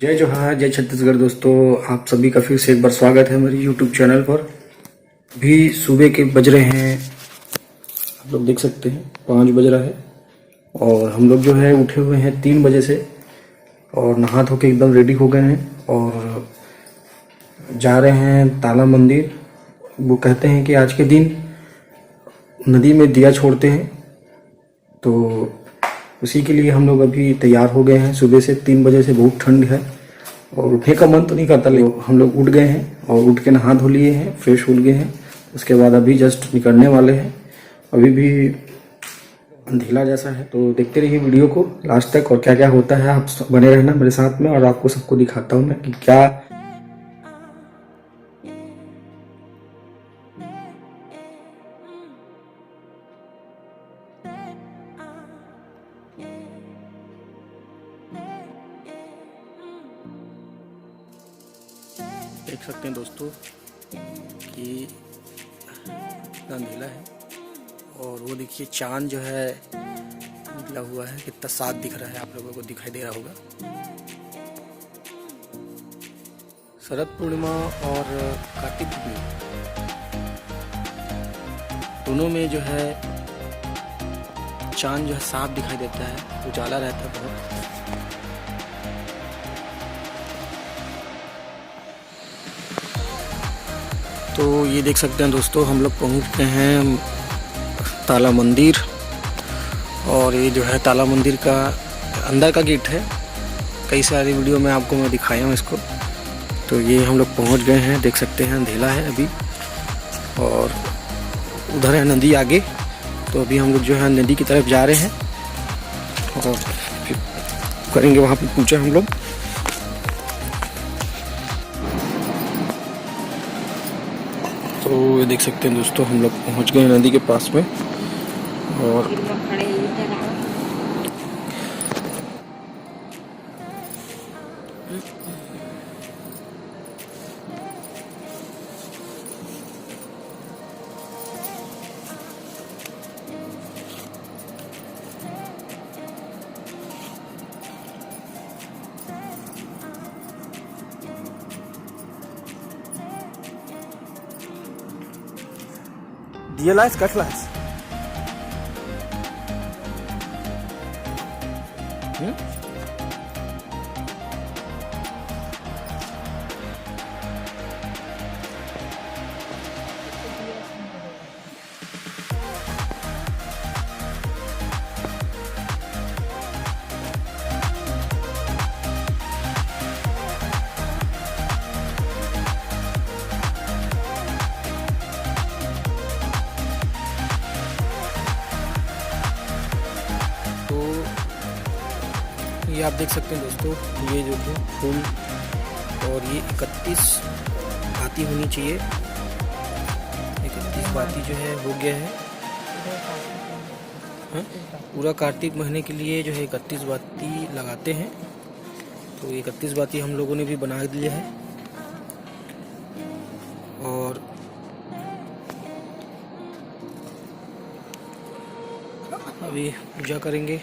जय जोहार, जय छत्तीसगढ़। दोस्तों, आप सभी का फिर से एक बार स्वागत है मेरे यूट्यूब चैनल पर। भी सुबह के बज रहे हैं, आप लोग देख सकते हैं 5 बज रहा है और हम लोग जो है उठे हुए हैं 3 बजे से और नहा धो के एकदम रेडी हो गए हैं और जा रहे हैं ताला मंदिर। वो कहते हैं कि आज के दिन नदी में दिया छोड़ते हैं, तो उसी के लिए हम लोग अभी तैयार हो गए हैं। सुबह से 3 बजे से बहुत ठंड है और उठने का मन तो नहीं करता, लेकिन हम लोग उठ गए हैं और उठ के नहा धो लिए हैं, फ्रेश हो गए हैं। उसके बाद अभी जस्ट निकलने वाले हैं। अभी भी अंधेला जैसा है, तो देखते रहिए वीडियो को लास्ट तक और क्या क्या होता है आप बने रहना मेरे साथ में और आपको सबको दिखाता हूँ मैं कि क्या। देख सकते हैं दोस्तों कि अंधेला है और वो देखिए चांद जो है निकला हुआ है, कितना साफ दिख रहा है, आप लोगों को दिखाई दे रहा होगा। शरद पूर्णिमा और कार्तिक पूर्णिमा दोनों में जो है चांद जो है साफ दिखाई देता है, उजाला रहता है बहुत। तो ये देख सकते हैं दोस्तों, हम लोग पहुंच गए हैं ताला मंदिर और ये जो है ताला मंदिर का अंदर का गेट है। कई सारी वीडियो में आपको मैं दिखाया हूँ इसको। तो ये हम लोग पहुंच गए हैं, देख सकते हैं अंधेला है अभी और उधर है नदी आगे। तो अभी हम लोग जो है नदी की तरफ जा रहे हैं और फिर करेंगे वहाँ पे पूजा हम लोग। तो ये देख सकते हैं दोस्तों, हम लोग पहुंच गए नदी के पास में और दिया लाइस कट लाइस ये आप देख सकते हैं दोस्तों, ये जो है फूल और ये 31 बाती होनी चाहिए। 31 बाती जो है हो गया है। पूरा कार्तिक महीने के लिए जो है 31 बाती लगाते हैं। तो 31 बाती हम लोगों ने भी बना दिया है और अभी पूजा करेंगे।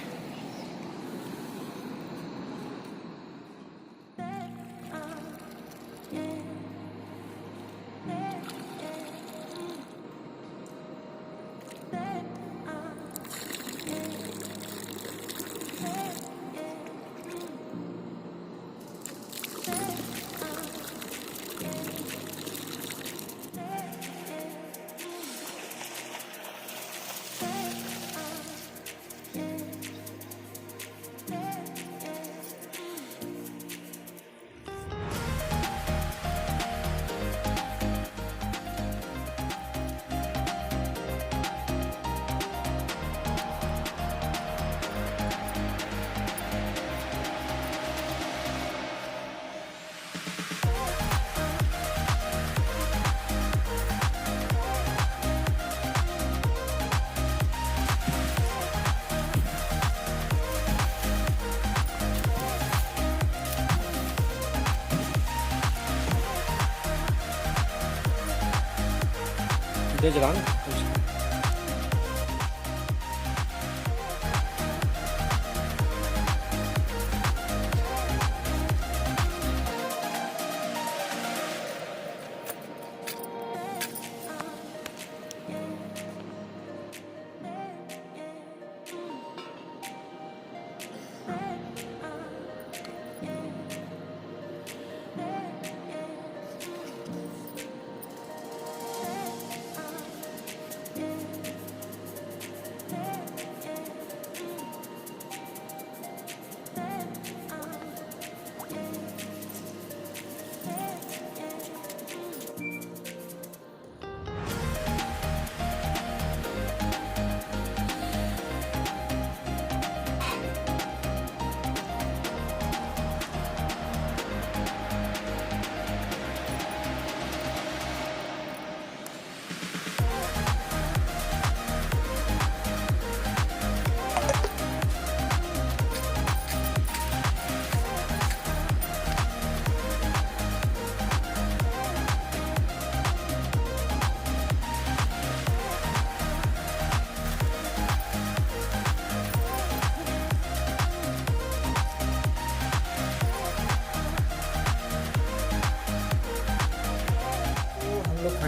दे जगह ना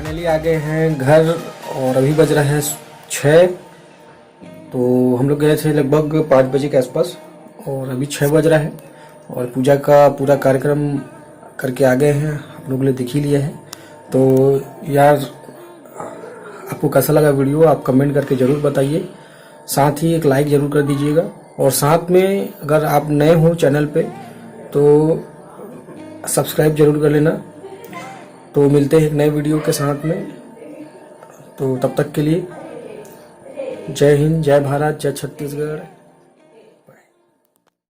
फाइनली आ गए हैं घर और अभी बज रहा है 6। तो हम लोग गए थे लगभग 5 बजे के आसपास और अभी 6 बज रहा है और पूजा का पूरा कार्यक्रम करके आ गए हैं। आप लोगों ने देख ही लिया है। तो यार आपको कैसा लगा वीडियो आप कमेंट करके ज़रूर बताइए। साथ ही एक लाइक ज़रूर कर दीजिएगा और साथ में अगर आप नए हो चैनल पे तो सब्सक्राइब जरूर कर लेना। तो मिलते हैं एक नए वीडियो के साथ में। तो तब तक के लिए जय हिंद, जय भारत, जय छत्तीसगढ़।